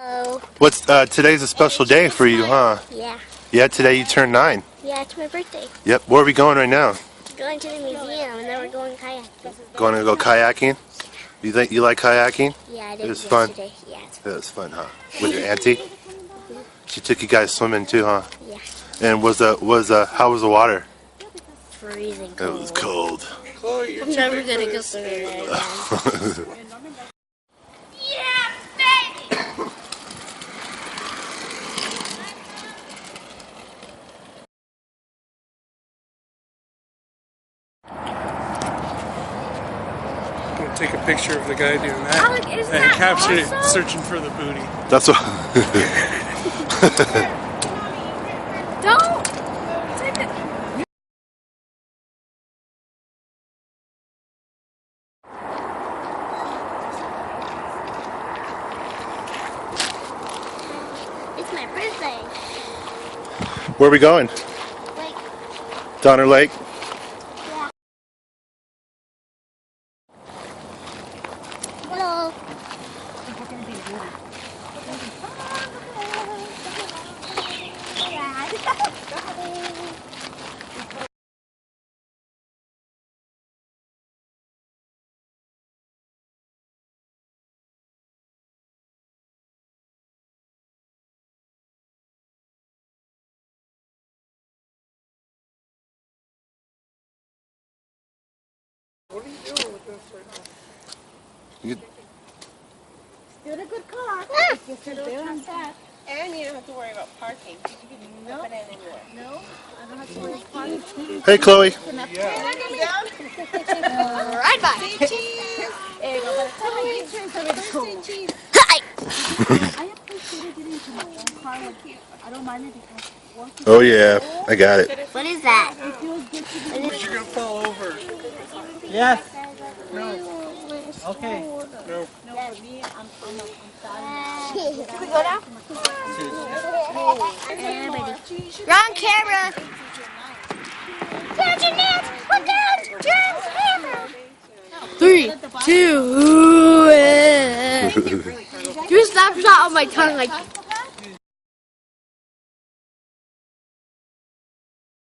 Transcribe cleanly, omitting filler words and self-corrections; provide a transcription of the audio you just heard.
Oh. What's today's a special day for you, huh? Yeah. Yeah, today you turned 9. Yeah, it's my birthday. Yep. Where are we going right now? Going to the museum, and then we're going kayaking. Going to go kayaking? You think you like kayaking? Yeah, I did It was fun. yesterday. Yeah, it's It was fun, huh? With your auntie? She took you guys swimming too, huh? Yeah. And how was the water? Freezing It cold. was cold. I'm never gonna go swimming there again. Yeah, baby! I'm gonna take a picture of the guy doing that Alec, isn't and that capture it awesome? searching for the booty. That's what. Don't take it. It's my birthday. Where are we going? Like, Donner Lake? yeah. Hello. What are you doing with this right now? Still a good car. And you don't have to worry about parking. You can put it anywhere. No, I don't have to worry about parking. Hey, Chloe. Right by. Say cheese. There you go. By the time I get here, it's already cold. Say cheese. Hi. I appreciate getting into my own car. Like, I don't mind it because once Oh yeah, I got it. What is that? it feels good to be You're gonna fall over. Yes. No. Okay. No. for me. I'm sad. Can we go now? Wrong camera. Catch your net. Look out. Turn camera. 3, 2, do a snapshot on my tongue like.